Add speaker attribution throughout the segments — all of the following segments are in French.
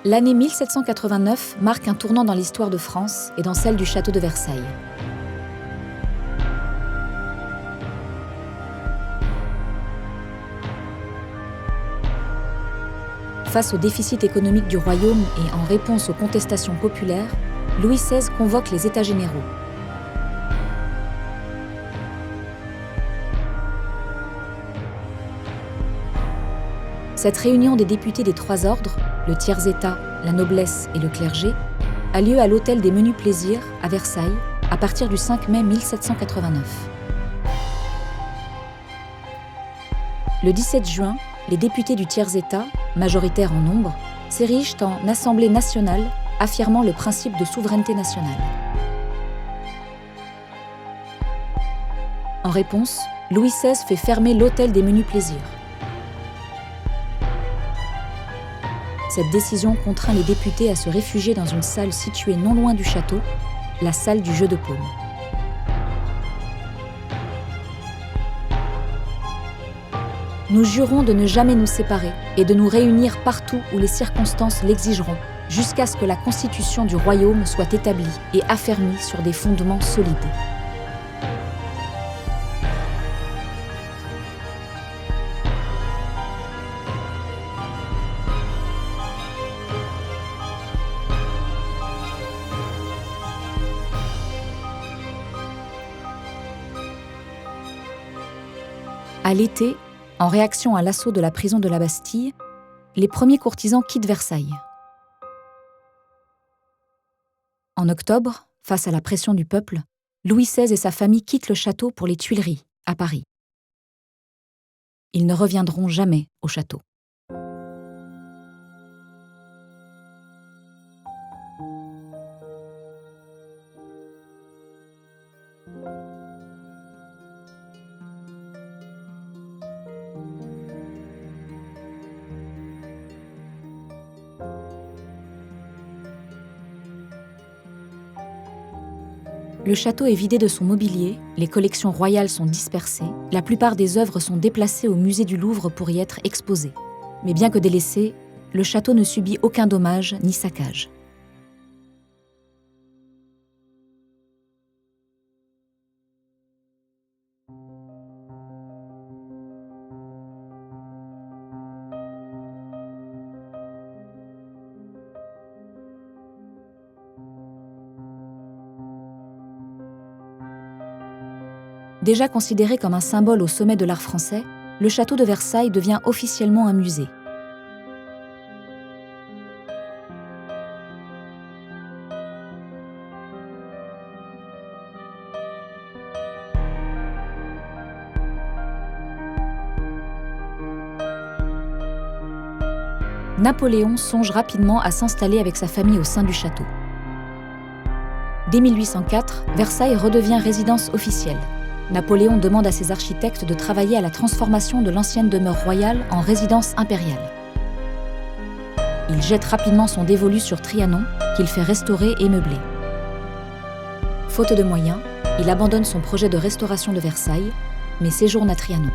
Speaker 1: L'année 1789 marque un tournant dans l'histoire de France et dans celle du château de Versailles. Face au déficit économique du royaume et en réponse aux contestations populaires, Louis XVI convoque les États généraux. Cette réunion des députés des trois ordres, le tiers-état, la noblesse et le clergé, a lieu à l'hôtel des Menus Plaisirs, à Versailles, à partir du 5 mai 1789. Le 17 juin, les députés du tiers-état, majoritaires en nombre, s'érigent en Assemblée nationale, affirmant le principe de souveraineté nationale. En réponse, Louis XVI fait fermer l'hôtel des Menus Plaisirs. Cette décision contraint les députés à se réfugier dans une salle située non loin du château, la salle du jeu de paume. Nous jurons de ne jamais nous séparer et de nous réunir partout où les circonstances l'exigeront, jusqu'à ce que la constitution du royaume soit établie et affermie sur des fondements solides. À l'été, en réaction à l'assaut de la prison de la Bastille, les premiers courtisans quittent Versailles. En octobre, face à la pression du peuple, Louis XVI et sa famille quittent le château pour les Tuileries, à Paris. Ils ne reviendront jamais au château. Le château est vidé de son mobilier, les collections royales sont dispersées, la plupart des œuvres sont déplacées au musée du Louvre pour y être exposées. Mais bien que délaissé, le château ne subit aucun dommage ni saccage. Déjà considéré comme un symbole au sommet de l'art français, le château de Versailles devient officiellement un musée. Napoléon songe rapidement à s'installer avec sa famille au sein du château. Dès 1804, Versailles redevient résidence officielle. Napoléon demande à ses architectes de travailler à la transformation de l'ancienne demeure royale en résidence impériale. Il jette rapidement son dévolu sur Trianon, qu'il fait restaurer et meubler. Faute de moyens, il abandonne son projet de restauration de Versailles, mais séjourne à Trianon.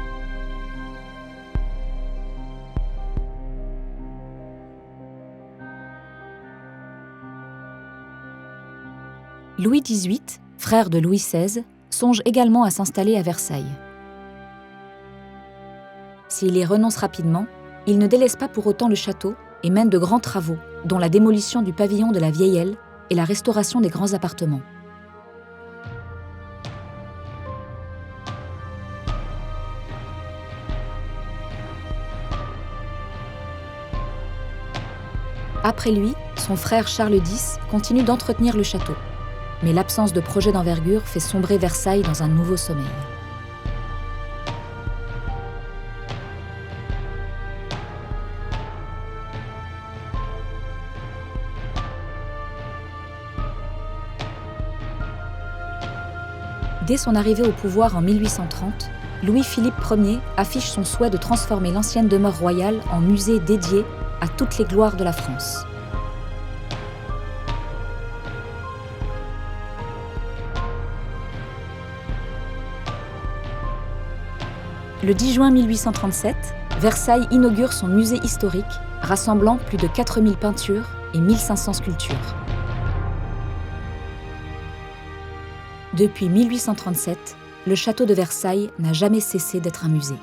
Speaker 1: Louis XVIII, frère de Louis XVI, songe également à s'installer à Versailles. S'il y renonce rapidement, il ne délaisse pas pour autant le château et mène de grands travaux, dont la démolition du pavillon de la Vieillelle et la restauration des grands appartements. Après lui, son frère Charles X continue d'entretenir le château. Mais l'absence de projet d'envergure fait sombrer Versailles dans un nouveau sommeil. Dès son arrivée au pouvoir en 1830, Louis-Philippe Ier affiche son souhait de transformer l'ancienne demeure royale en musée dédié à toutes les gloires de la France. Le 10 juin 1837, Versailles inaugure son musée historique rassemblant plus de 4000 peintures et 1500 sculptures. Depuis 1837, le château de Versailles n'a jamais cessé d'être un musée.